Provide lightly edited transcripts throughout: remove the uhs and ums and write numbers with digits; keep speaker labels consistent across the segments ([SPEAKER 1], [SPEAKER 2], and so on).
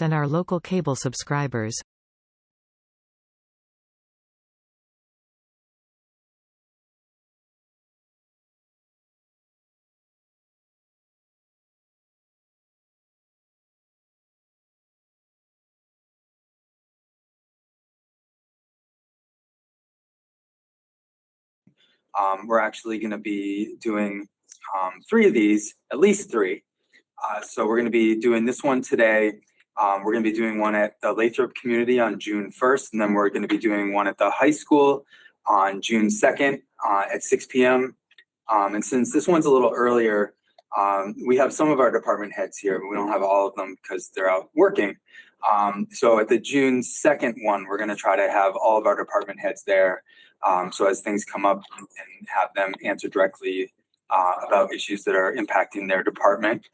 [SPEAKER 1] than our local cable subscribers.
[SPEAKER 2] We're actually going to be doing 3 of these, at least 3. So we're going to be doing this one today. We're going to be doing one at the Lathrop community on June 1st, and then we're going to be doing one at the high school on June 2nd at 6 p.m. And since this one's a little earlier, we have some of our department heads here, but we don't have all of them because they're out working. So at the June 2nd one, we're going to try to have all of our department heads there. So as things come up and have them answer directly about issues that are impacting their department.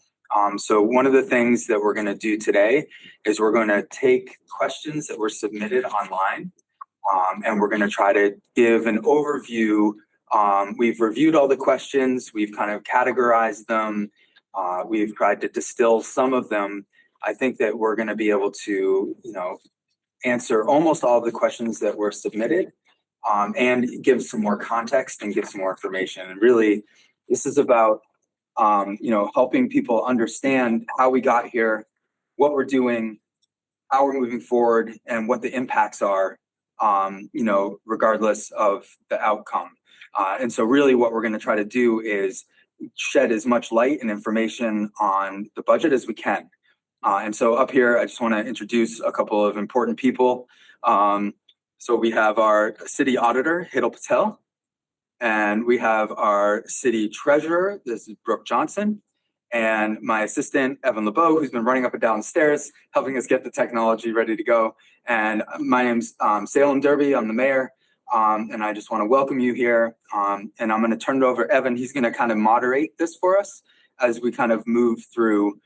[SPEAKER 2] So one of the things that we're going to do today is we're going to take questions that were submitted online, and we're going to try to give an overview. We've reviewed all the questions. We've kind of categorized them. We've tried to distill some of them. I think that we're going to be able to, answer almost all of the questions that were submitted, and give some more context and give some more information. And really, this is about, helping people understand how we got here, what we're doing, how we're moving forward, and what the impacts are, regardless of the outcome. And so really what we're going to try to do is shed as much light and information on the budget as we can. And so up here, I just want to introduce a couple of important people. So we have our city auditor, Hidal Patel, and we have our city treasurer, this is Brooke Johnson, and my assistant, Evan LeBeau, who's been running up and down the stairs, helping us get the technology ready to go. And my name's Salem Derby, I'm the mayor, and I just want to welcome you here. And I'm going to turn it over to Evan. He's going to kind of moderate this for us as we kind of move through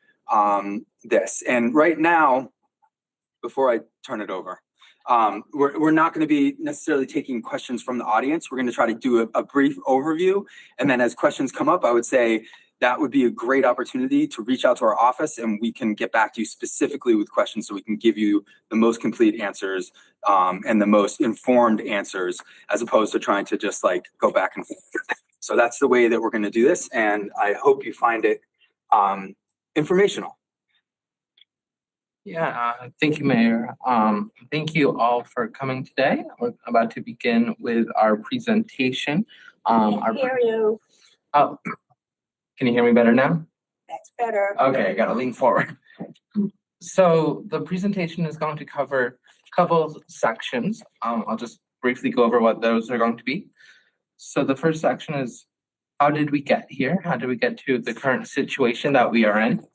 [SPEAKER 2] this. And right now, before I turn it over, we're not going to be necessarily taking questions from the audience. We're going to try to do a brief overview. And then as questions come up, I would say that would be a great opportunity to reach out to our office and we can get back to you specifically with questions so we can give you the most complete answers and the most informed answers, as opposed to trying to just like go back and forth. So that's the way that we're going to do this. And I hope you find it informational.
[SPEAKER 3] Yeah, thank you, Mayor. Thank you all for coming today. We're about to begin with our presentation.
[SPEAKER 4] Can't hear you.
[SPEAKER 3] Oh, can you hear me better now?
[SPEAKER 4] That's better.
[SPEAKER 3] Okay, I gotta lean forward. So the presentation is going to cover a couple sections. I'll just briefly go over what those are going to be. So the first section is, how did we get here? How did we get to the current situation that we are in?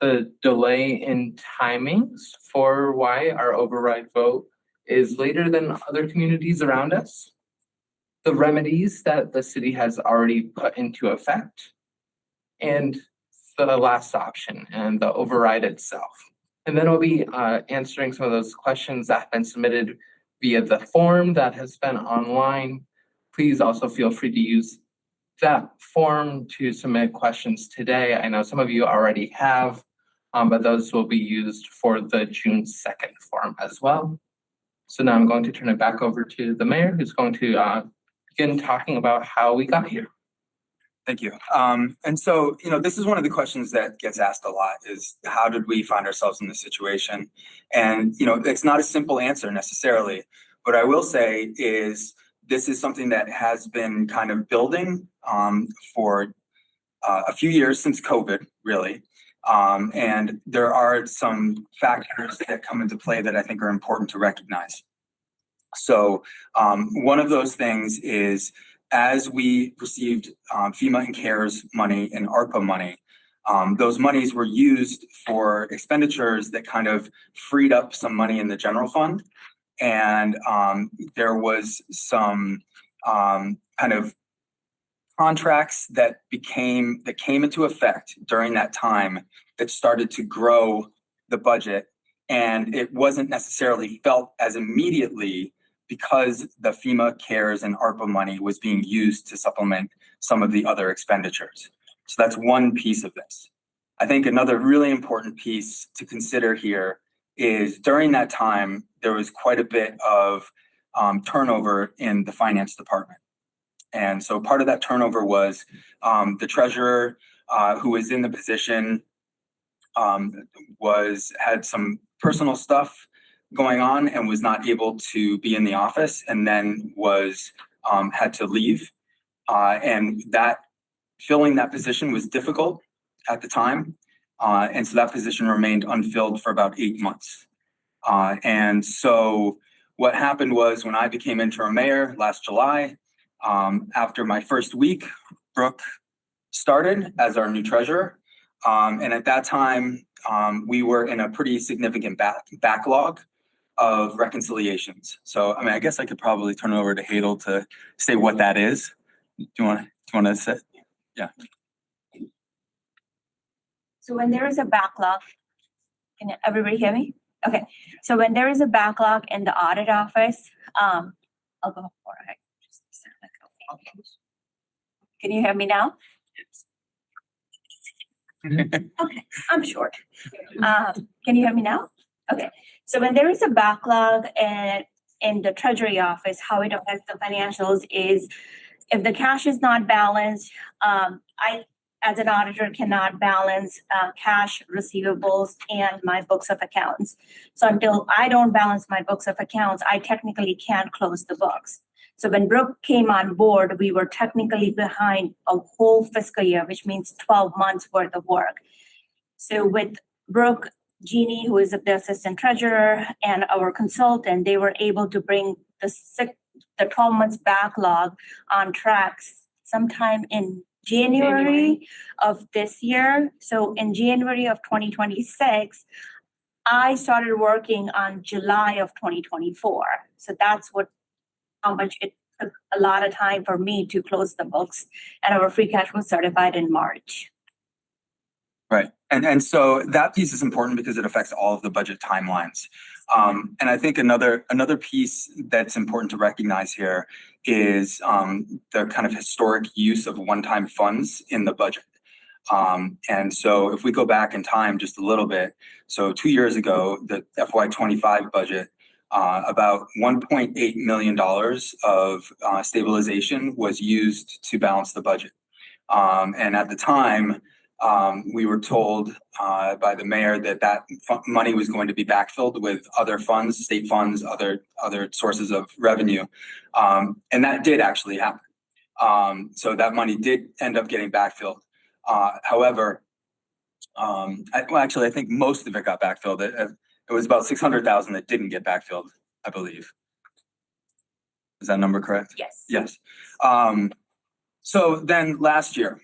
[SPEAKER 3] The delay in timings for why our override vote is later than other communities around us. The remedies that the city has already put into effect. And the last option, and the override itself. And then we'll be answering some of those questions that have been submitted via the form that has been online. Please also feel free to use that form to submit questions today. I know some of you already have, but those will be used for the June 2nd form as well. So now I'm going to turn it back over to the mayor, who's going to begin talking about how we got here.
[SPEAKER 2] Thank you. And so, this is one of the questions that gets asked a lot is how did we find ourselves in this situation? And, it's not a simple answer necessarily. What I will say is this is something that has been kind of building for a few years since COVID, really. And there are some factors that come into play that I think are important to recognize. So one of those things is as we received FEMA and CARES money and ARPA money, those monies were used for expenditures that kind of freed up some money in the general fund. And there was some kind of contracts that came into effect during that time that started to grow the budget. And it wasn't necessarily felt as immediately because the FEMA, CARES, and ARPA money was being used to supplement some of the other expenditures. So that's one piece of this. I think another really important piece to consider here is during that time, there was quite a bit of turnover in the finance department. And so part of that turnover was the treasurer who was in the position had some personal stuff going on and was not able to be in the office, and then was had to leave. And that filling that position was difficult at the time. And so that position remained unfilled for about 8 months. And so what happened was when I became interim mayor last July, after my first week, Brooke started as our new treasurer. And at that time, we were in a pretty significant backlog of reconciliations. So, I mean, I guess I could probably turn it over to Hadel to say what that is. Do you want to say? Yeah.
[SPEAKER 4] So when there is a backlog, can everybody hear me? Okay, so when there is a backlog in the audit office, I'll go for it. Can you hear me now? Okay, I'm short. Can you hear me now? Okay, so when there is a backlog in the treasury office, how it affects the financials is if the cash is not balanced, I, as an auditor, cannot balance cash, receivables, and my books of accounts. So until I don't balance my books of accounts, I technically can't close the books. So when Brooke came on board, we were technically behind a whole fiscal year, which means 12 months worth of work. So with Brooke, Jeannie, who is the assistant treasurer, and our consultant, they were able to bring the 12 months backlog on tracks sometime in January of this year. So in January of 2026, I started working on July of 2024. So that's how much it took a lot of time for me to close the books, and our free cash was certified in March.
[SPEAKER 2] Right. And so that piece is important because it affects all of the budget timelines. And I think another piece that's important to recognize here is the kind of historic use of one-time funds in the budget. And so if we go back in time just a little bit, so 2 years ago, the FY25 budget, about $1.8 million of stabilization was used to balance the budget. And at the time, we were told by the mayor that money was going to be backfilled with other funds, state funds, other sources of revenue. And that did actually happen. So that money did end up getting backfilled. However, I think most of it got backfilled. It was about 600,000 that didn't get backfilled, I believe. Is that number correct?
[SPEAKER 4] Yes.
[SPEAKER 2] Yes. So then last year,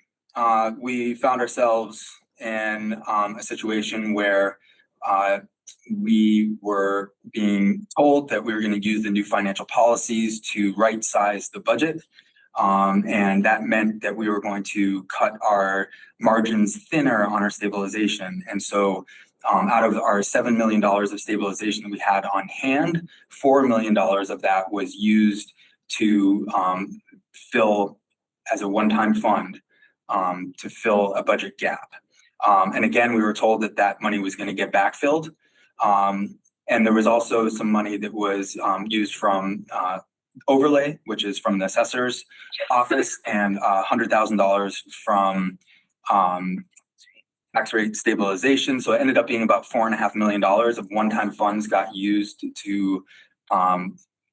[SPEAKER 2] we found ourselves in a situation where we were being told that we were going to use the new financial policies to right size the budget. And that meant that we were going to cut our margins thinner on our stabilization. And so out of our $7 million of stabilization that we had on hand, $4 million of that was used to fill as a one-time fund to fill a budget gap. And again, we were told that money was going to get backfilled. And there was also some money that was used from overlay, which is from the assessor's office, and $100,000 from tax rate stabilization. So it ended up being about $4.5 million of one-time funds got used to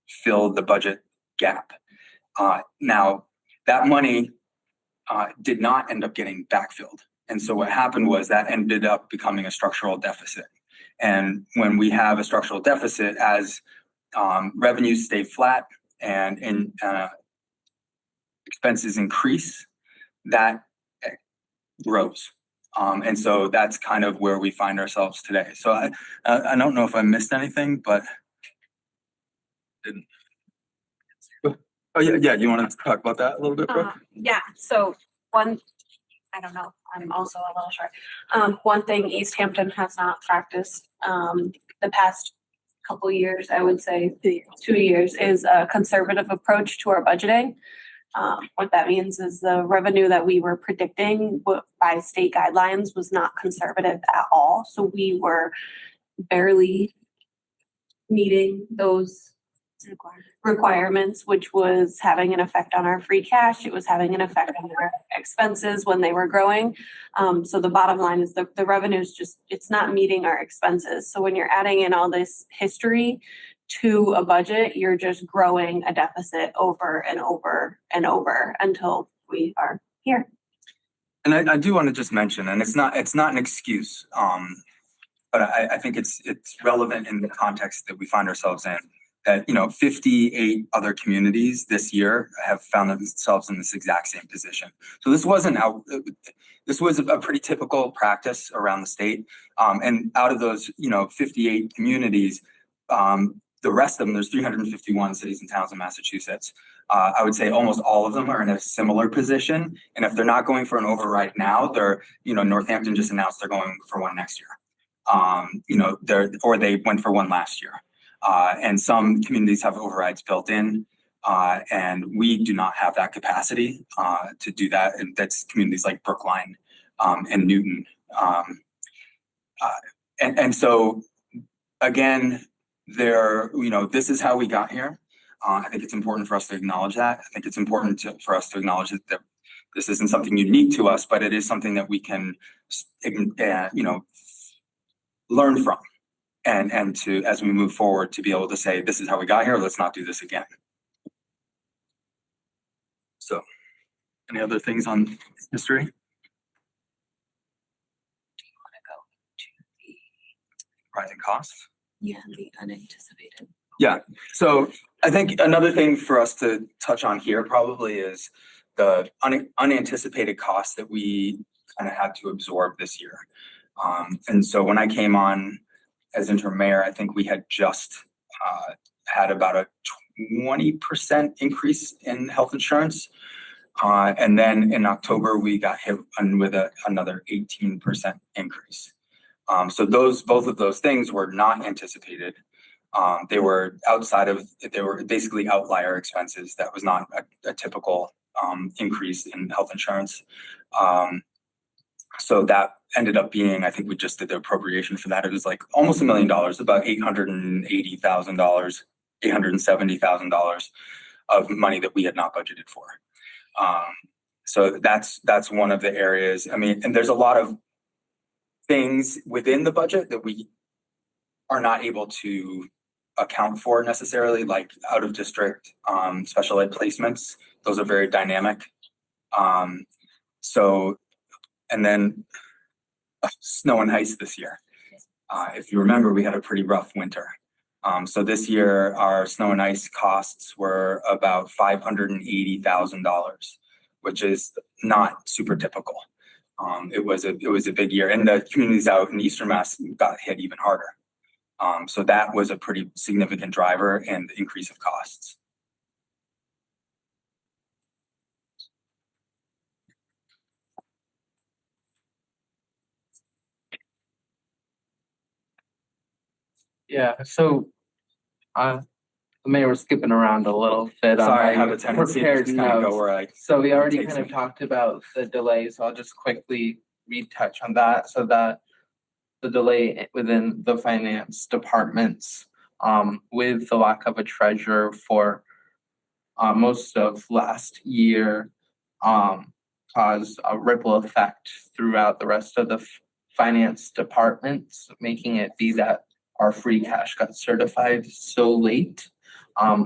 [SPEAKER 2] fill the budget gap. Now, that money did not end up getting backfilled. And so what happened was that ended up becoming a structural deficit. And when we have a structural deficit, as revenues stay flat and expenses increase, that grows. And so that's kind of where we find ourselves today. So I don't know if I missed anything, but oh yeah. You want to talk about that a little bit, Brooke?
[SPEAKER 5] Yeah, so I don't know, I'm also a little short. One thing Easthampton has not practiced the past couple years, I would say 2 years, is a conservative approach to our budgeting. What that means is the revenue that we were predicting by state guidelines was not conservative at all. So we were barely meeting those requirements, which was having an effect on our free cash. It was having an effect on our expenses when they were growing. So the bottom line is the revenue is just, it's not meeting our expenses. So when you're adding in all this history to a budget, you're just growing a deficit over and over and over until we are here.
[SPEAKER 2] And I do want to just mention, and it's not an excuse, but I think it's relevant in the context that we find ourselves in. That, 58 other communities this year have found themselves in this exact same position. So this was a pretty typical practice around the state. And out of those, 58 communities, the rest of them, there's 351 cities and towns in Massachusetts. I would say almost all of them are in a similar position. And if they're not going for an override now, they're, Northampton just announced they're going for one next year. Or they went for one last year. And some communities have overrides built in, and we do not have that capacity to do that. And that's communities like Brookline and Newton. And so, again, this is how we got here. I think it's important for us to acknowledge that. I think it's important for us to acknowledge that this isn't something unique to us, but it is something that we can, learn from. And to, as we move forward, to be able to say, this is how we got here, let's not do this again. So, any other things on history?
[SPEAKER 5] Do you want to go to the
[SPEAKER 2] Rising costs?
[SPEAKER 5] the unanticipated?
[SPEAKER 2] Yeah, so I think another thing for us to touch on here probably is the unanticipated costs that we kind of had to absorb this year. And so when I came on as interim mayor, I think we had just had about a 20% increase in health insurance. And then in October, we got hit with another 18% increase. So both of those things were not anticipated. They were basically outlier expenses. That was not a typical increase in health insurance. So that ended up being, I think we just did the appropriation for that. It was like almost $1 million, about $880,000, $870,000 of money that we had not budgeted for. So that's one of the areas. I mean, and there's a lot of things within the budget that we are not able to account for necessarily, like out of district special ed placements. Those are very dynamic. And then snow and ice this year. If you remember, we had a pretty rough winter. So this year, our snow and ice costs were about $580,000, which is not super typical. It was a big year, and the communities out in Eastern Mass got hit even harder. So that was a pretty significant driver in the increase of costs.
[SPEAKER 3] Yeah, so the mayor was skipping around a little bit.
[SPEAKER 2] Sorry, I have a tendency to
[SPEAKER 3] prepared
[SPEAKER 2] just kind of go
[SPEAKER 3] notes.
[SPEAKER 2] where I.
[SPEAKER 3] So we already
[SPEAKER 2] takes
[SPEAKER 3] kind of
[SPEAKER 2] me.
[SPEAKER 3] talked about the delay, so I'll just quickly retouch on that. So that the delay within the finance departments, with the lack of a treasurer for most of last year, caused a ripple effect throughout the rest of the finance departments, making it be that our free cash got certified so late,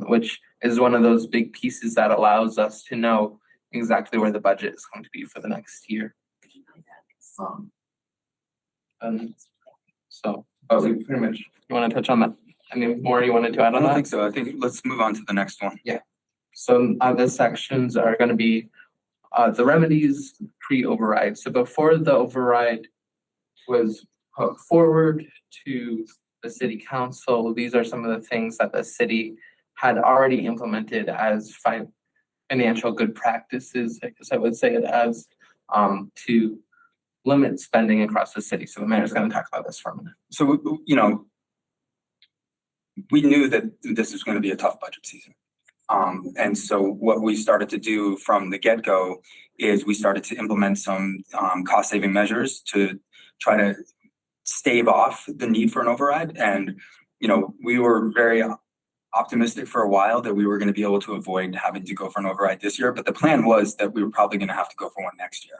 [SPEAKER 3] which is one of those big pieces that allows us to know exactly where the budget is going to be for the next year. But we pretty much, you want to touch on that? Any more you wanted to add
[SPEAKER 2] I
[SPEAKER 3] on
[SPEAKER 2] don't
[SPEAKER 3] that?
[SPEAKER 2] think so. I think let's move on to the next one.
[SPEAKER 3] So the sections are going to be the remedies pre-override. So before the override was put forward to the city council, these are some of the things that the city had already implemented as financial good practices, I guess I would say it as, to limit spending across the city. So the mayor's going to talk about this for a minute.
[SPEAKER 2] So, we knew that this was going to be a tough budget season. And so what we started to do from the get-go is we started to implement some cost-saving measures to try to stave off the need for an override. And, we were very optimistic for a while that we were going to be able to avoid having to go for an override this year, but the plan was that we were probably going to have to go for one next year.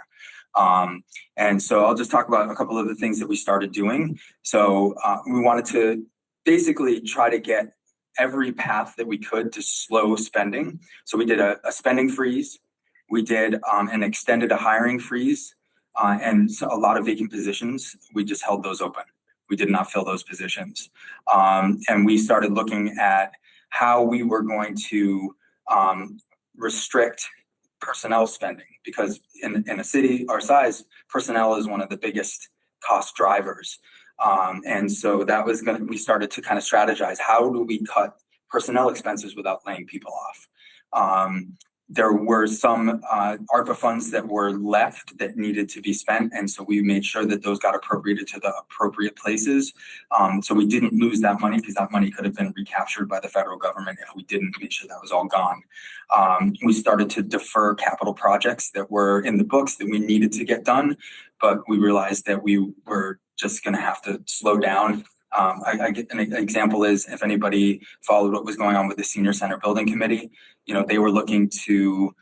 [SPEAKER 2] And so I'll just talk about a couple of the things that we started doing. So we wanted to basically try to get every path that we could to slow spending. So we did a spending freeze. We did an extended a hiring freeze and so a lot of vacant positions. We just held those open. We did not fill those positions. And we started looking at how we were going to restrict personnel spending, because in a city our size, personnel is one of the biggest cost drivers. And so that was we started to kind of strategize, how do we cut personnel expenses without laying people off? There were some ARPA funds that were left that needed to be spent. And so we made sure that those got appropriated to the appropriate places. So we didn't lose that money, because that money could have been recaptured by the federal government if we didn't make sure that was all gone. We started to defer capital projects that were in the books that we needed to get done, but we realized that we were just going to have to slow down. I get an example is, if anybody followed what was going on with the senior center building committee, they were looking to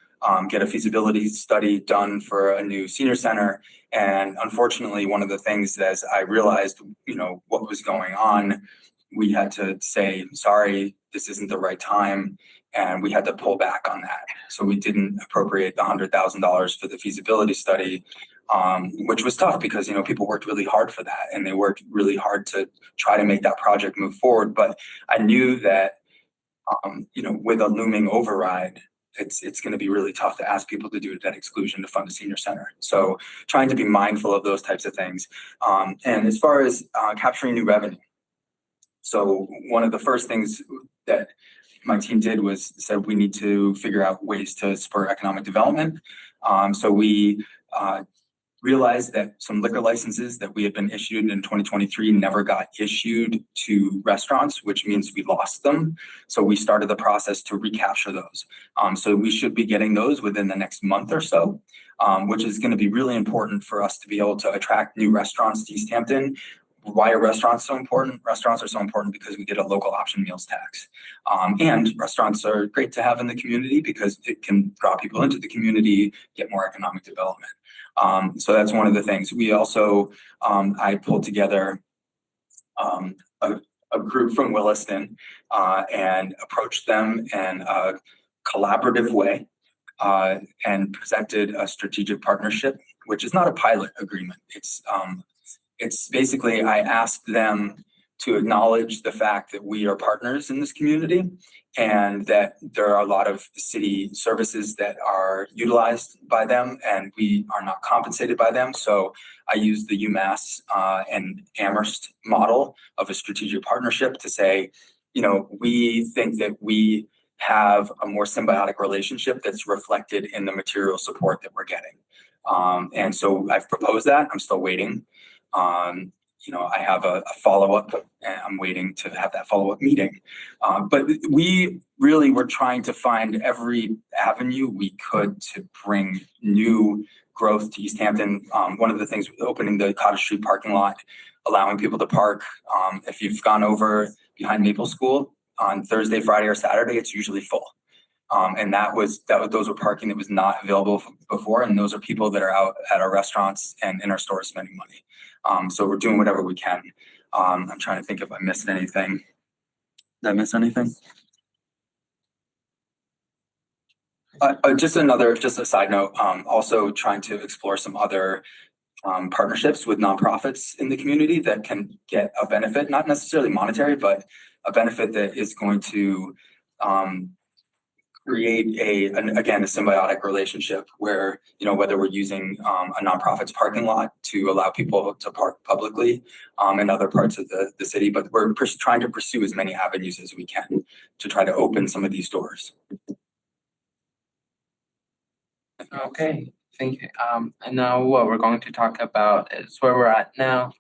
[SPEAKER 2] get a feasibility study done for a new senior center. And unfortunately, one of the things, as I realized, what was going on, we had to say, sorry, this isn't the right time. And we had to pull back on that. So we didn't appropriate the $100,000 for the feasibility study, which was tough, because, people worked really hard for that, and they worked really hard to try to make that project move forward. But I knew that, with a looming override, it's going to be really tough to ask people to do debt exclusion to fund a senior center. So trying to be mindful of those types of things. And as far as capturing new revenue, so one of the first things that my team did was said we need to figure out ways to spur economic development. So we realized that some liquor licenses that we had been issued in 2023 never got issued to restaurants, which means we lost them. So we started the process to recapture those. So we should be getting those within the next month or so, which is going to be really important for us to be able to attract new restaurants to Easthampton. Why are restaurants so important? Restaurants are so important because we get a local option meals tax. And restaurants are great to have in the community because it can draw people into the community, get more economic development. So that's one of the things. We also, I pulled together a group from Williston and approached them in a collaborative way and presented a strategic partnership, which is not a pilot agreement. It's basically, I asked them to acknowledge the fact that we are partners in this community and that there are a lot of city services that are utilized by them and we are not compensated by them. So I used the UMass and Amherst model of a strategic partnership to say, we think that we have a more symbiotic relationship that's reflected in the material support that we're getting. And so I've proposed that. I'm still waiting. I have a follow-up and I'm waiting to have that follow-up meeting. But we really were trying to find every avenue we could to bring new growth to Easthampton. One of the things, opening the Cottage Street parking lot, allowing people to park. If you've gone over behind Maple School on Thursday, Friday, or Saturday, it's usually full. And those were parking that was not available before. And those are people that are out at our restaurants and in our stores spending money. So we're doing whatever we can. I'm trying to think if I missed anything. Did I miss anything? Just a side note, also trying to explore some other partnerships with nonprofits in the community that can get a benefit, not necessarily monetary, but a benefit that is going to create a symbiotic relationship where, whether we're using a nonprofit's parking lot to allow people to park publicly in other parts of the city, but we're trying to pursue as many avenues as we can to try to open some of these doors.
[SPEAKER 3] Okay, thank you. And now what we're going to talk about is where we're at now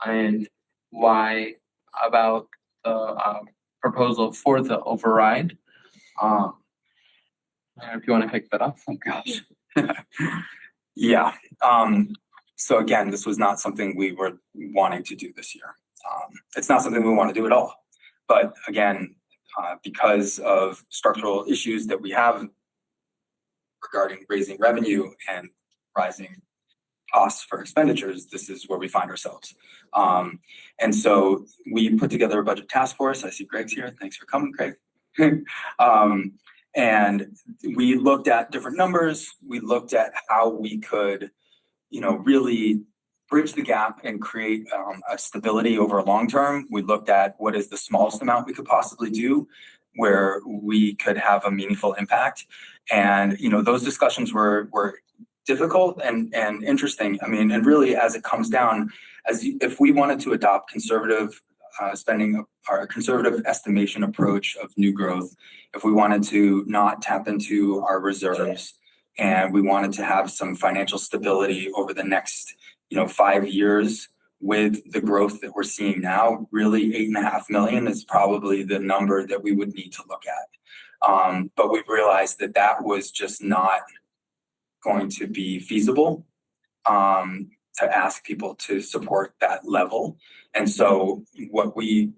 [SPEAKER 3] and why about the proposal for the override. If you want to pick that up.
[SPEAKER 2] Oh, gosh. Yeah, so again, this was not something we were wanting to do this year. It's not something we want to do at all. But again, because of structural issues that we have regarding raising revenue and rising costs for expenditures, this is where we find ourselves. And so we put together a budget task force. I see Greg's here. Thanks for coming, Greg. And we looked at different numbers. We looked at how we could, really bridge the gap and create a stability over a long term. We looked at what is the smallest amount we could possibly do where we could have a meaningful impact. And, those discussions were difficult and interesting. I mean, and really as it comes down, if we wanted to adopt conservative spending or a conservative estimation approach of new growth, if we wanted to not tap into our reserves and we wanted to have some financial stability over the next, 5 years with the growth that we're seeing now, really 8.5 million is probably the number that we would need to look at. But we realized that that was just not going to be feasible to ask people to support that level. And so what we,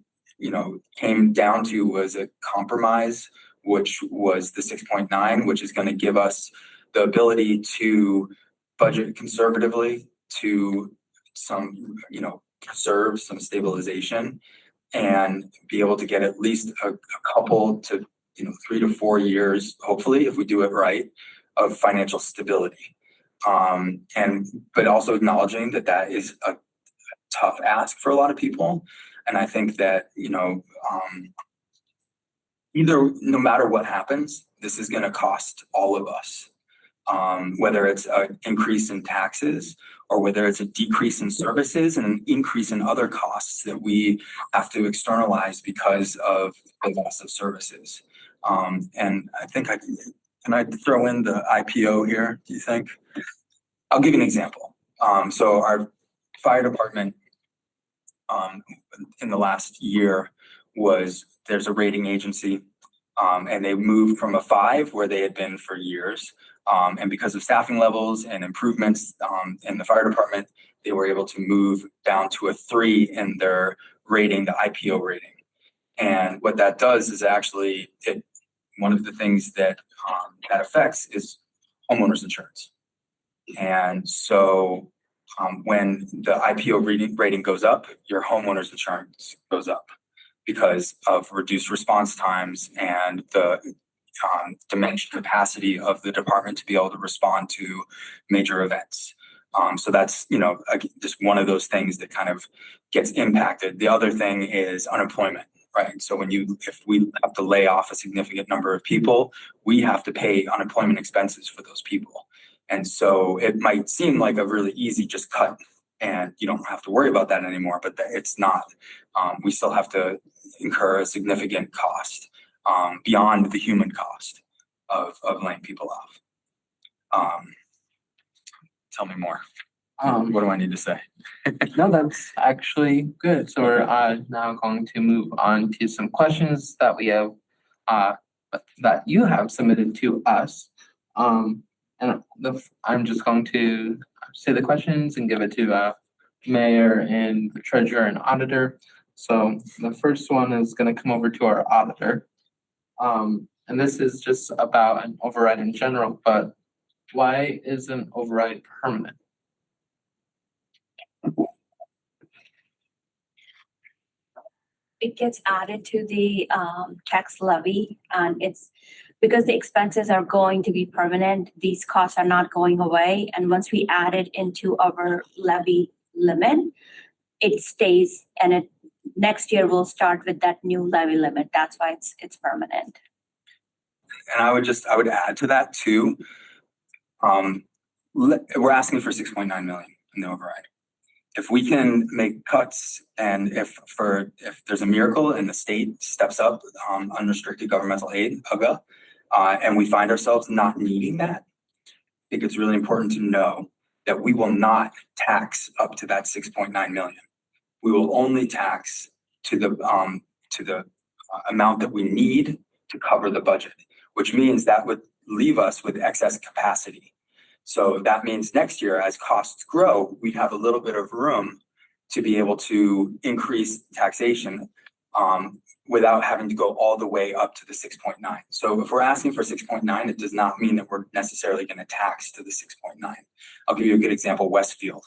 [SPEAKER 2] came down to was a compromise, which was the 6.9, which is going to give us the ability to budget conservatively, to preserve some stabilization and be able to get at least a couple to, 3 to 4 years, hopefully, if we do it right, of financial stability. But also acknowledging that that is a tough ask for a lot of people. And I think that, no matter what happens, this is going to cost all of us, whether it's an increase in taxes or whether it's a decrease in services and an increase in other costs that we have to externalize because of the loss of services. And I think can I throw in the IPO here, do you think? I'll give you an example. So our fire department in the last year there's a rating agency and they moved from a 5 where they had been for years. And because of staffing levels and improvements in the fire department, they were able to move down to a 3 in their rating, the IPO rating. And what that does is actually one of the things that that affects is homeowners insurance. And so when the IPO rating goes up, your homeowners insurance goes up because of reduced response times and the diminished capacity of the department to be able to respond to major events. So that's, just one of those things that kind of gets impacted. The other thing is unemployment, right? So if we have to lay off a significant number of people, we have to pay unemployment expenses for those people. And so it might seem like a really easy just cut and you don't have to worry about that anymore, but it's not. We still have to incur a significant cost beyond the human cost of laying people off. Tell me more. What do I need to say?
[SPEAKER 3] No, that's actually good. So we're now going to move on to some questions that we have that you have submitted to us. And I'm just going to say the questions and give it to mayor and the treasurer and auditor. So the first one is going to come over to our auditor. And this is just about an override in general, but why is an override permanent?
[SPEAKER 4] It gets added to the tax levy, and it's because the expenses are going to be permanent. These costs are not going away, and once we add it into our levy limit, it stays, and next year we'll start with that new levy limit. That's why it's permanent.
[SPEAKER 2] And I would add to that too. We're asking for 6.9 million in the override. If we can make cuts and if there's a miracle and the state steps up unrestricted governmental aid, UGA, and we find ourselves not needing that, I think it's really important to know that we will not tax up to that 6.9 million. We will only tax to the amount that we need to cover the budget, which means that would leave us with excess capacity. So that means next year, as costs grow, we have a little bit of room to be able to increase taxation without having to go all the way up to the 6.9. So if we're asking for 6.9, it does not mean that we're necessarily going to tax to the 6.9. I'll give you a good example, Westfield.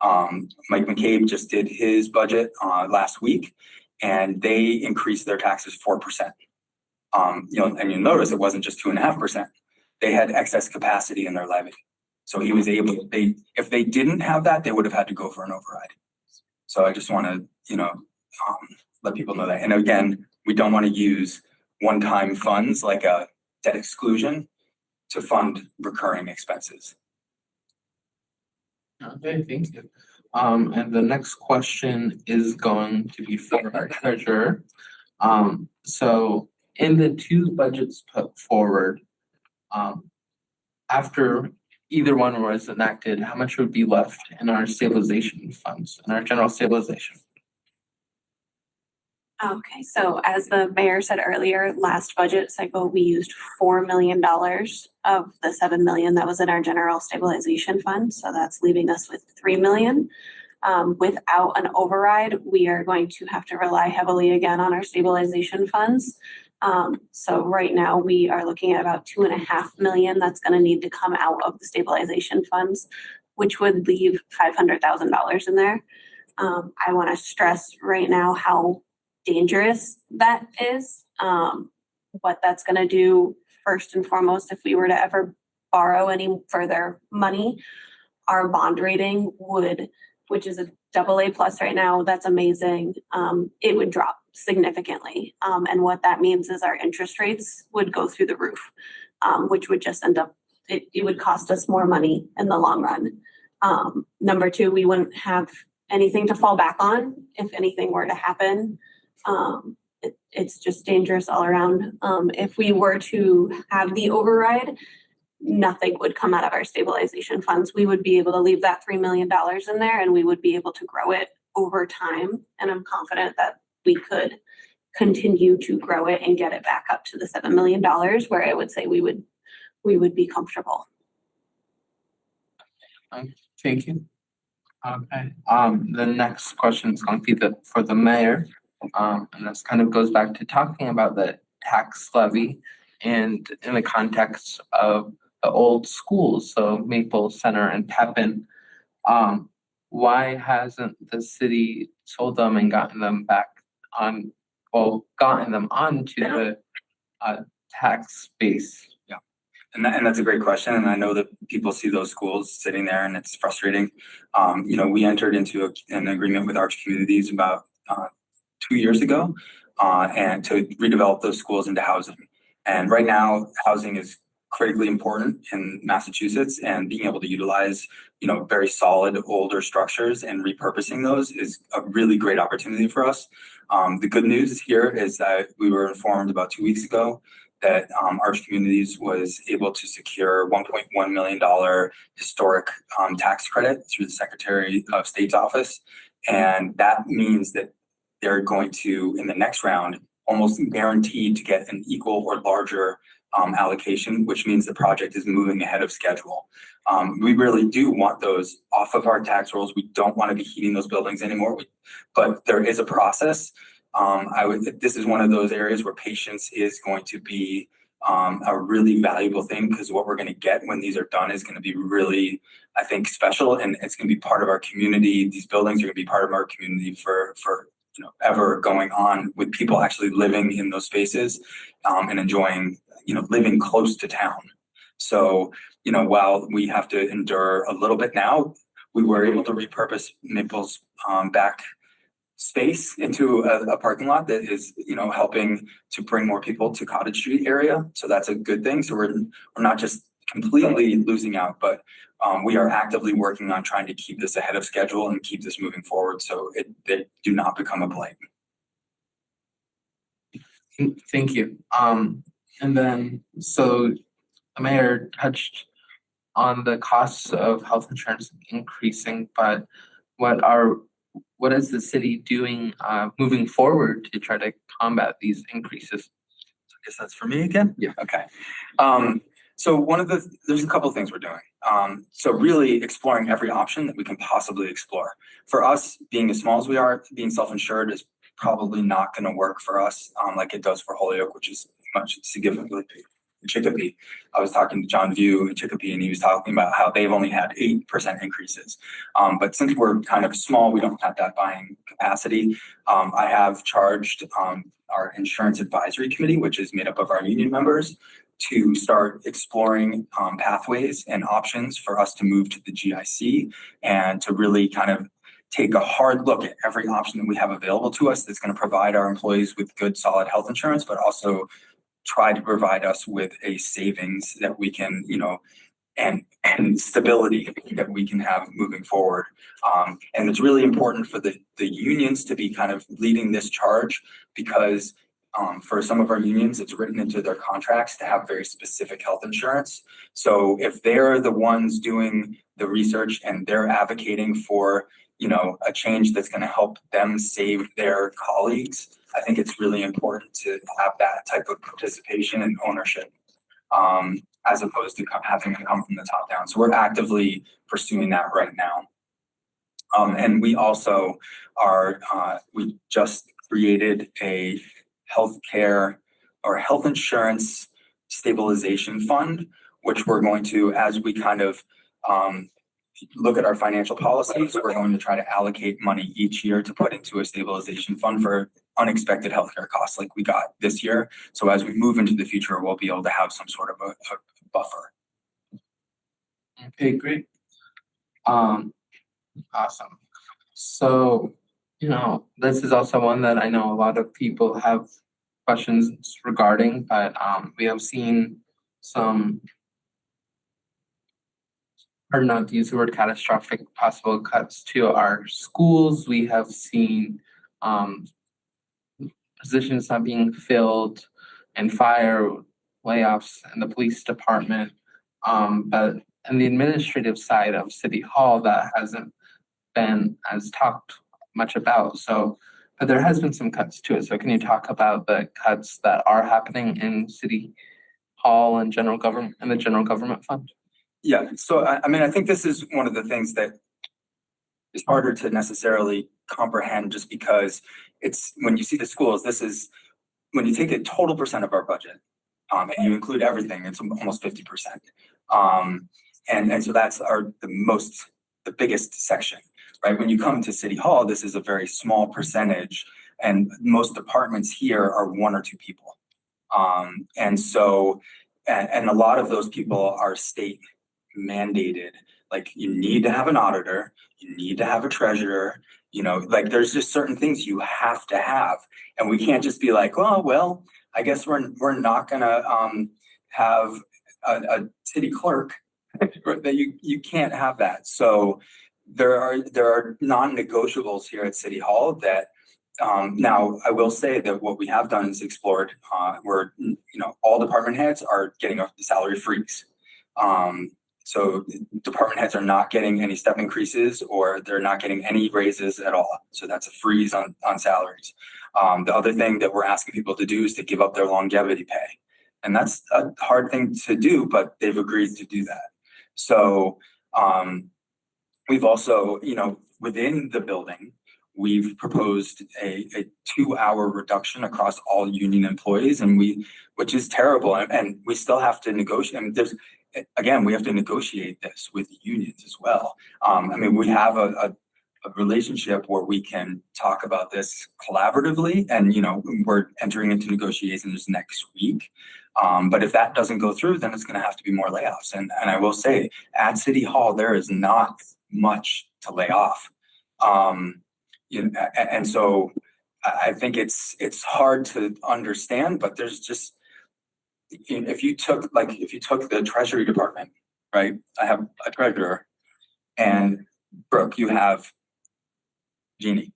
[SPEAKER 2] Mike McCabe just did his budget last week, and they increased their taxes 4%. And you'll notice it wasn't just 2.5%. They had excess capacity in their levy. So he was able, if they didn't have that, they would have had to go for an override. So I just want to, let people know that. And again, we don't want to use one-time funds like a debt exclusion to fund recurring expenses.
[SPEAKER 3] Okay, thank you. And the next question is going to be for our treasurer. So in the two budgets put forward, after either one was enacted, how much would be left in our stabilization funds, in our general stabilization?
[SPEAKER 5] Okay, so as the mayor said earlier, last budget cycle, we used $4 million of the 7 million that was in our general stabilization fund. So that's leaving us with 3 million. Without an override, we are going to have to rely heavily again on our stabilization funds. So right now we are looking at about 2.5 million that's going to need to come out of the stabilization funds, which would leave $500,000 in there. I want to stress right now how dangerous that is. What that's going to do first and foremost, if we were to ever borrow any further money, our bond rating would, which is a AA+ right now, that's amazing. It would drop significantly. And what that means is our interest rates would go through the roof, which would just end up, it would cost us more money in the long run. Number two, we wouldn't have anything to fall back on if anything were to happen. It's just dangerous all around. If we were to have the override, nothing would come out of our stabilization funds. We would be able to leave that $3 million in there and we would be able to grow it over time. And I'm confident that we could continue to grow it and get it back up to the $7 million where I would say we would be comfortable.
[SPEAKER 3] Thank you. Okay, the next question is going to be for the mayor. And this kind of goes back to talking about the tax levy and in the context of the old schools, so Maple Center and Pepin. Why hasn't the city sold them and gotten them back on, gotten them onto the tax base?
[SPEAKER 2] Yeah, and that's a great question. And I know that people see those schools sitting there and it's frustrating. We entered into an agreement with Arch Communities about 2 years ago, and to redevelop those schools into housing. And right now, housing is critically important in Massachusetts, and being able to utilize, very solid older structures and repurposing those is a really great opportunity for us. The good news here is that we were informed about 2 weeks ago that Arch Communities was able to secure $1.1 million historic tax credit through the Secretary of State's office. And that means that they're going to, in the next round, almost guaranteed to get an equal or larger allocation, which means the project is moving ahead of schedule. We really do want those off of our tax rolls. We don't want to be heating those buildings anymore, but there is a process. This is one of those areas where patience is going to be a really valuable thing, because what we're going to get when these are done is going to be really, I think, special, and it's going to be part of our community. These buildings are going to be part of our community for ever going on, with people actually living in those spaces and enjoying, living close to town. So, while we have to endure a little bit now, we were able to repurpose Maple's back space into a parking lot that is, helping to bring more people to Cottage Street area. So that's a good thing. So we're not just completely losing out, but we are actively working on trying to keep this ahead of schedule and keep this moving forward so they do not become a blight.
[SPEAKER 3] Thank you. And then, so the mayor touched on the costs of health insurance increasing, but what is the city doing moving forward to try to combat these increases?
[SPEAKER 2] I guess that's for me again?
[SPEAKER 3] Yeah.
[SPEAKER 2] Okay. So there's a couple of things we're doing. So really exploring every option that we can possibly explore. For us, being as small as we are, being self-insured is probably not going to work for us, like it does for Holyoke, which is much significantly big. Chicopee, I was talking to John View in Chicopee, and he was talking about how they've only had 8% increases. But since we're kind of small, we don't have that buying capacity. I have charged our insurance advisory committee, which is made up of our union members, to start exploring pathways and options for us to move to the GIC and to really kind of take a hard look at every option that we have available to us that's going to provide our employees with good, solid health insurance, but also try to provide us with a savings that we can, and stability that we can have moving forward. And it's really important for the unions to be kind of leading this charge, because for some of our unions, it's written into their contracts to have very specific health insurance. So if they're the ones doing the research and they're advocating for, a change that's going to help them save their colleagues, I think it's really important to have that type of participation and ownership, as opposed to having to come from the top down. So we're actively pursuing that right now. And we also we just created a healthcare or health insurance stabilization fund, which we're going to, as we kind of look at our financial policies, we're going to try to allocate money each year to put into a stabilization fund for unexpected healthcare costs like we got this year. So as we move into the future, we'll be able to have some sort of a buffer.
[SPEAKER 3] Okay, great. Awesome. So, this is also one that I know a lot of people have questions regarding, but we have seen some, or not to use the word catastrophic, possible cuts to our schools. We have seen positions not being filled and fire layoffs in the police department. But on the administrative side of City Hall, that hasn't been as talked much about. So, but there has been some cuts to it. So can you talk about the cuts that are happening in City Hall and general government and the general government fund?
[SPEAKER 2] Yeah, so I think this is one of the things that is harder to necessarily comprehend, just because it's, when you see the schools, this is, when you take a total percent of our budget, and you include everything, it's almost 50%. And so that's the biggest section, right? When you come to City Hall, this is a very small percentage, and most departments here are 1 or 2 people. And so, and a lot of those people are state mandated. Like, you need to have an auditor, you need to have a treasurer, like there's just certain things you have to have. And we can't just be like, oh, well, I guess we're not gonna have a city clerk. That you can't have that. So there are non-negotiables here at City Hall that now I will say that what we have done is explored where all department heads are getting a salary freeze. So department heads are not getting any step increases, or they're not getting any raises at all. So that's a freeze on salaries. The other thing that we're asking people to do is to give up their longevity pay. And that's a hard thing to do, but they've agreed to do that. So we've also, within the building, we've proposed a 2-hour reduction across all union employees, which is terrible. And we still have to negotiate. And we have to negotiate this with unions as well. We have a relationship where we can talk about this collaboratively, and we're entering into negotiations next week. But if that doesn't go through, then it's going to have to be more layoffs. And I will say, at City Hall, there is not much to lay off. And so I think it's hard to understand, but there's just, if you took the Treasury Department, right? I have a treasurer, and Brooke, you have Jeannie.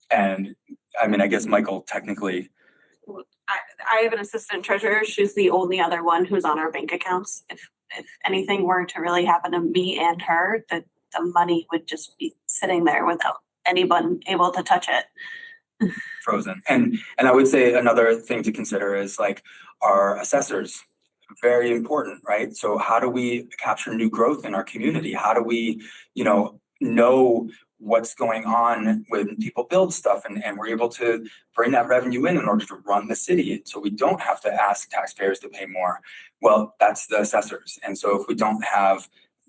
[SPEAKER 2] And I guess Michael technically.
[SPEAKER 5] I have an assistant treasurer. She's the only other one who's on our bank accounts. If anything were to really happen to me and her, the money would just be sitting there without anyone able to touch it.
[SPEAKER 2] Frozen. And I would say another thing to consider is like our assessors very important, right? So how do we capture new growth in our community? How do we, know what's going on when people build stuff and we're able to bring that revenue in order to run the city. So we don't have to ask taxpayers to pay more. Well, that's the assessors. And so if we don't have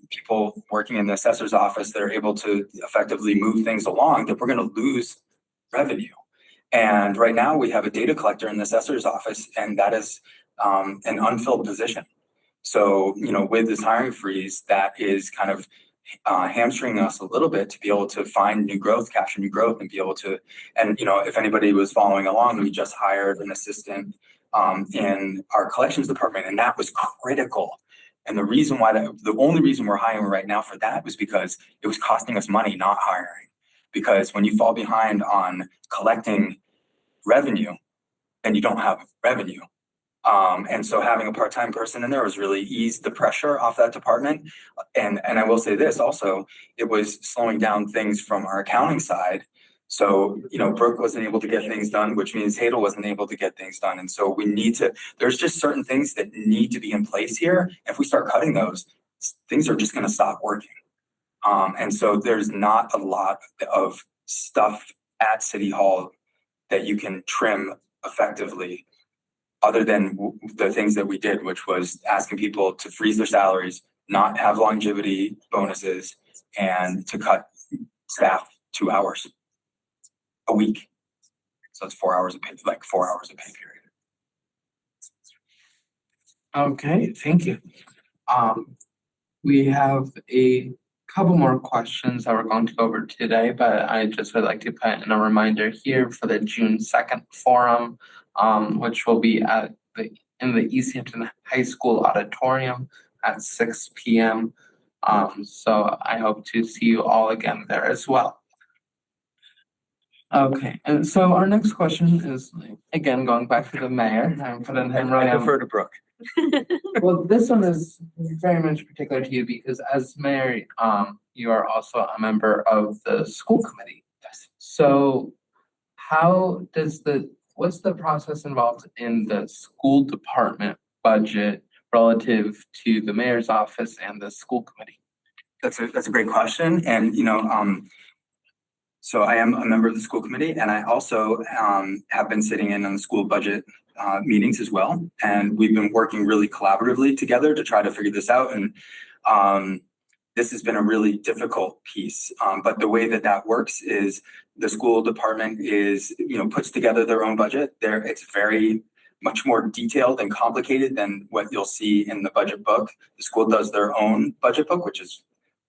[SPEAKER 2] people working in the assessor's office that are able to effectively move things along, then we're going to lose revenue. And right now we have a data collector in the assessor's office, and that is an unfilled position. So, with this hiring freeze, that is kind of hamstringing us a little bit to be able to find new growth, capture new growth, and be able to, and if anybody was following along, we just hired an assistant in our collections department, and that was critical. And the only reason we're hiring right now for that was because it was costing us money not hiring. Because when you fall behind on collecting revenue, then you don't have revenue. And so having a part-time person in there was really eased the pressure off that department. And I will say this also, it was slowing down things from our accounting side. So, Brooke wasn't able to get things done, which means Hadel wasn't able to get things done. And so there's just certain things that need to be in place here. If we start cutting those, things are just going to stop working. And so there's not a lot of stuff at City Hall that you can trim effectively, other than the things that we did, which was asking people to freeze their salaries, not have longevity bonuses, and to cut staff 2 hours a week. So it's 4 hours of pay, like 4 hours of pay period.
[SPEAKER 3] Okay, thank you. We have a couple more questions that we're going to go over today, but I just would like to put in a reminder here for the June 2nd forum, which will be in the Easthampton High School auditorium at 6 p.m. So I hope to see you all again there as well. Okay, and so our next question is, again, going back to the mayor. I'm putting him right
[SPEAKER 2] I
[SPEAKER 3] on.
[SPEAKER 2] defer to Brooke.
[SPEAKER 3] Well, this one is very much particular to you because as mayor, you are also a member of the school committee.
[SPEAKER 2] Yes.
[SPEAKER 3] So what's the process involved in the school department budget relative to the mayor's office and the school committee?
[SPEAKER 2] That's a great question. And, so I am a member of the school committee, and I also have been sitting in on the school budget meetings as well. And we've been working really collaboratively together to try to figure this out. And this has been a really difficult piece. But the way that works is the school department puts together their own budget. It's very much more detailed and complicated than what you'll see in the budget book. The school does their own budget book, which is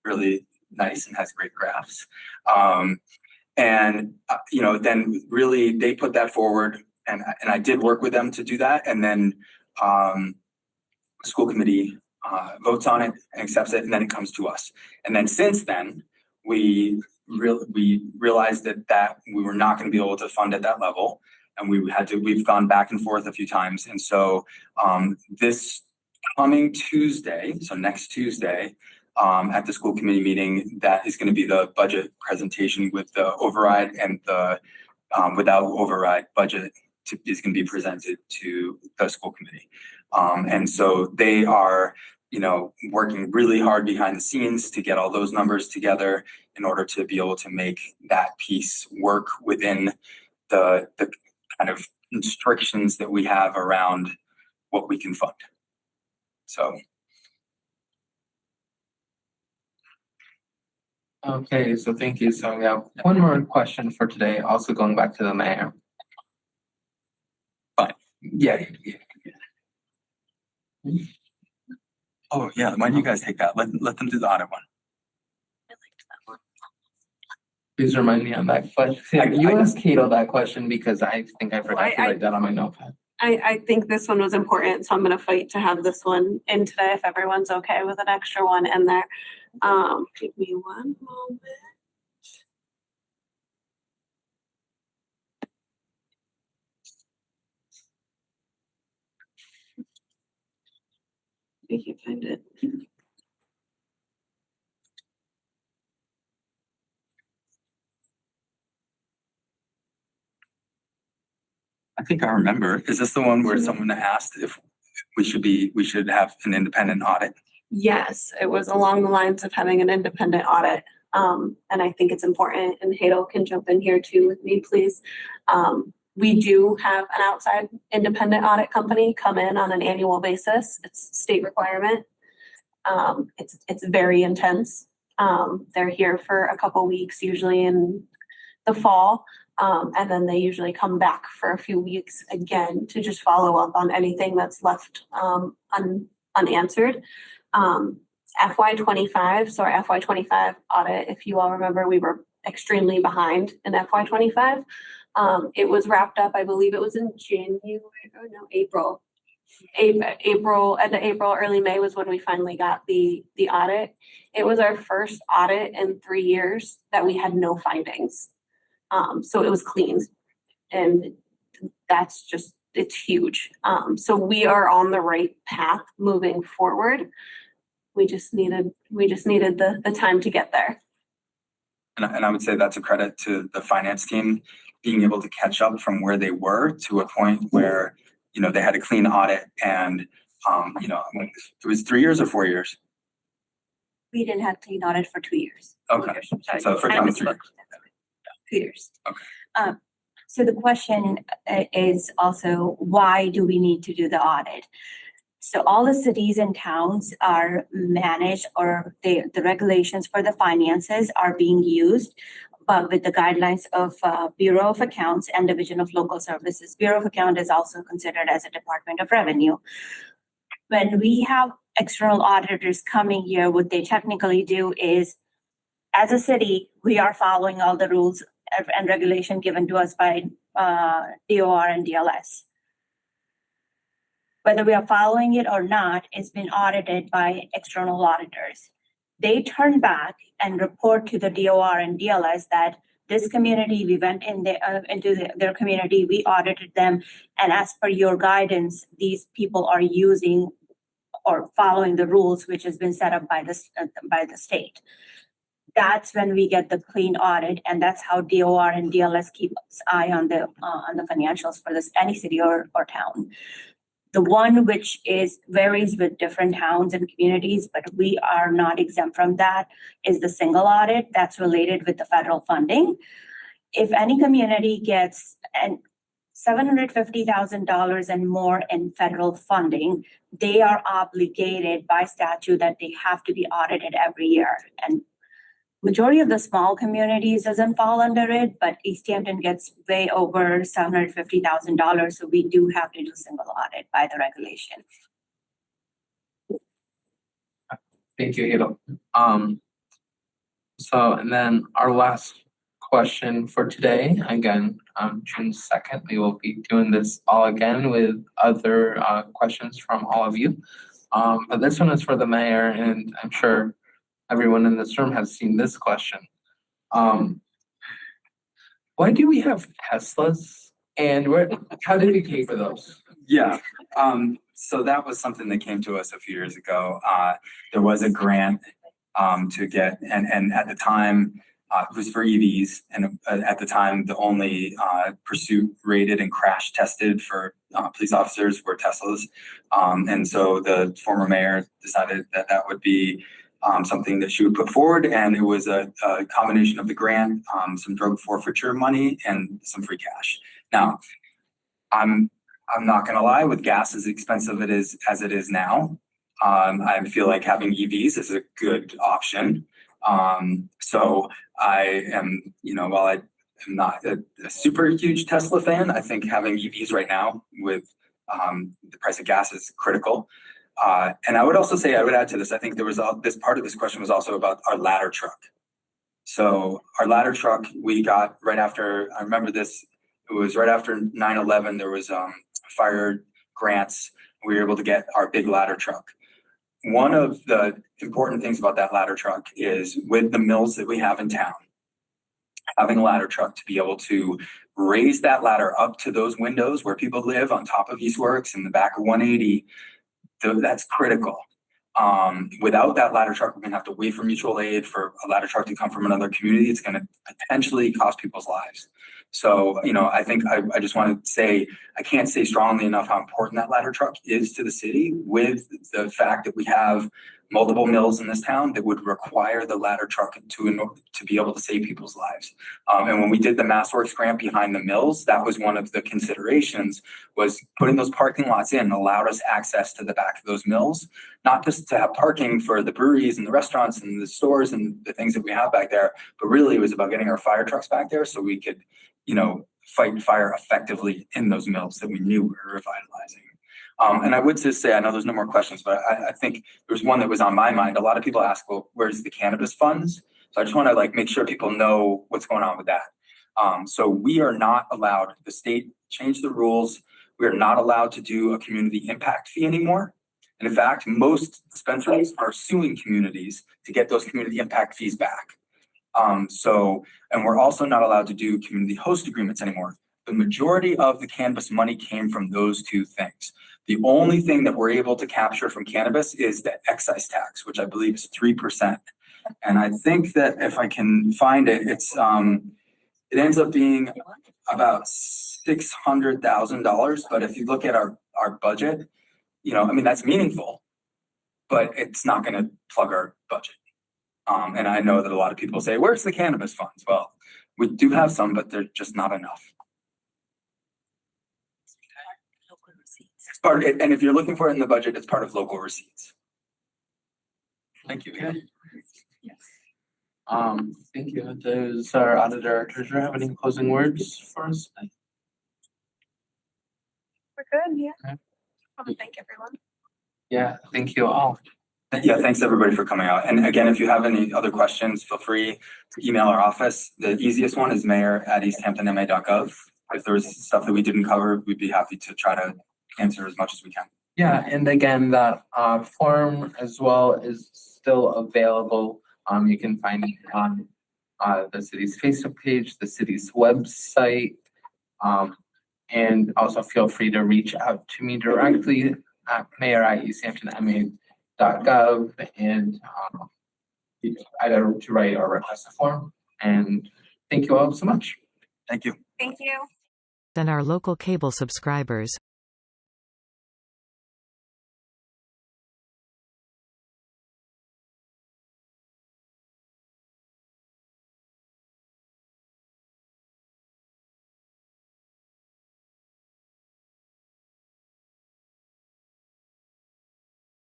[SPEAKER 2] really nice and has great graphs. Then really they put that forward, and I did work with them to do that. And then the school committee votes on it and accepts it, and then it comes to us. And then since then, we realized that we were not going to be able to fund at that level, and we've gone back and forth a few times. And so this coming Tuesday, so next Tuesday, at the school committee meeting, that is going to be the budget presentation with the override, and the without override budget is going to be presented to the school committee. And so they are, working really hard behind the scenes to get all those numbers together in order to be able to make that piece work within the kind of restrictions that we have around what we can fund. So.
[SPEAKER 3] Okay, so thank you. So we have one more question for today, also going back to the mayor.
[SPEAKER 2] Yeah. Oh, yeah. Why don't you guys take that? Let them do the audit one.
[SPEAKER 3] Please remind me on that question. You asked Kato that question because I think I forgot to write that on my notepad.
[SPEAKER 5] I think this one was important, so I'm gonna fight to have this one in today if everyone's okay with an extra one in there. Give me one moment. I can't find it.
[SPEAKER 2] I think I remember. Is this the one where someone asked if we should have an independent audit.
[SPEAKER 5] Yes, it was along the lines of having an independent audit. And I think it's important, and Hadel can jump in here too with me, please. We do have an outside independent audit company come in on an annual basis. It's state requirement. It's very intense. They're here for a couple weeks, usually in the fall. And then they usually come back for a few weeks again to just follow up on anything that's left unanswered. FY25, so our FY25 audit, if you all remember, we were extremely behind in FY25. It was wrapped up, I believe it was in April. End of April, early May was when we finally got the audit. It was our first audit in 3 years that we had no findings. So it was clean, and that's just, it's huge. So we are on the right path moving forward. We just needed the time to get there.
[SPEAKER 2] And I would say that's a credit to the finance team being able to catch up from where they were to a point where, you know, they had a clean audit and, you know, it was 3 years or 4 years.
[SPEAKER 4] We didn't have clean audit for 2 years.
[SPEAKER 2] Okay.
[SPEAKER 4] 2 years, sorry.
[SPEAKER 2] So for
[SPEAKER 4] I
[SPEAKER 2] 3
[SPEAKER 4] misspoke.
[SPEAKER 2] years.
[SPEAKER 4] 2 years.
[SPEAKER 2] Okay.
[SPEAKER 4] So the question is also, why do we need to do the audit? So all the cities and towns are managed, or the regulations for the finances are being used, but with the guidelines of Bureau of Accounts and Division of Local Services. Bureau of Account is also considered as a Department of Revenue. When we have external auditors coming here, what they technically do is, as a city, we are following all the rules and regulation given to us by DOR and DLS. Whether we are following it or not, it's been audited by external auditors. They turn back and report to the DOR and DLS that this community, we went in into their community, we audited them, and as per your guidance, these people are using or following the rules which has been set up by the state. That's when we get the clean audit, and that's how DOR and DLS keep eye on the financials for this any city or town. The one which varies with different towns and communities, but we are not exempt from that, is the single audit that's related with the federal funding. If any community gets $750,000 and more in federal funding, they are obligated by statute that they have to be audited every year. And majority of the small communities doesn't fall under it, but Easthampton gets way over $750,000, so we do have to do single audit by the regulation.
[SPEAKER 3] Thank you, Hadel. So, and then our last question for today, again, June 2nd, we will be doing this all again with other questions from all of you. But this one is for the mayor, and I'm sure everyone in this room has seen this question. Why do we have Teslas, and how did we pay for those?
[SPEAKER 2] Yeah, so that was something that came to us a few years ago. There was a grant to get, and at the time, it was for EVs, and at the time, the only pursuit rated and crash tested for police officers were Teslas. And so the former mayor decided that that would be something that she would put forward, and it was a combination of the grant, some drug forfeiture money, and some free cash. Now, I'm not gonna lie, with gas as expensive as it is now, I feel like having EVs is a good option. So I am, while I am not a super huge Tesla fan, I think having EVs right now with the price of gas is critical. And I would also say, I would add to this, I think there was this part of this question was also about our ladder truck. So our ladder truck, we got right after, I remember this, it was right after 9/11, there was fire grants. We were able to get our big ladder truck. One of the important things about that ladder truck is with the mills that we have in town, having a ladder truck to be able to raise that ladder up to those windows where people live on top of Eastworks in the back of 180, that's critical. Without that ladder truck, we're gonna have to wait for mutual aid for a ladder truck to come from another community. It's gonna potentially cost people's lives. So, I think I just want to say, I can't say strongly enough how important that ladder truck is to the city, with the fact that we have multiple mills in this town that would require the ladder truck to be able to save people's lives. And when we did the MassWorks grant behind the mills, that was one of the considerations, was putting those parking lots in allowed us access to the back of those mills, not just to have parking for the breweries and the restaurants and the stores and the things that we have back there, but really it was about getting our fire trucks back there so we could, fight fire effectively in those mills that we knew we were revitalizing. And I would just say, I know there's no more questions, but I think there's one that was on my mind. A lot of people ask, well, where's the cannabis funds? So I just want to make sure people know what's going on with that. So we are not allowed, the state changed the rules. We are not allowed to do a community impact fee anymore. And in fact, most dispensaries are suing communities to get those community impact fees back. And we're also not allowed to do community host agreements anymore. The majority of the cannabis money came from those two things. The only thing that we're able to capture from cannabis is the excise tax, which I believe is 3%. And I think that if I can find it, it ends up being about $600,000. But if you look at our budget, that's meaningful, but it's not going to plug our budget. And I know that a lot of people say, where's the cannabis funds? Well, we do have some, but they're just not enough. It's part of it, and if you're looking for it in the budget, it's part of local receipts. Thank you.
[SPEAKER 3] Thank you. Does our auditor or treasurer have any closing words for us?
[SPEAKER 5] We're good, yeah.
[SPEAKER 3] Okay.
[SPEAKER 5] I want to thank everyone.
[SPEAKER 3] Yeah, thank you all.
[SPEAKER 2] Yeah, thanks everybody for coming out. And again, if you have any other questions, feel free to email our office. The easiest one is mayor@easthamptonma.gov. If there's stuff that we didn't cover, we'd be happy to try to answer as much as we can.
[SPEAKER 3] Yeah, and again, that form as well is still available. You can find it on the city's Facebook page, the city's website. And also feel free to reach out to me directly at mayor@easthamptonma.gov and either to write or request a form. And thank you all so much.
[SPEAKER 2] Thank you.
[SPEAKER 5] Thank you.
[SPEAKER 1] And our local cable subscribers.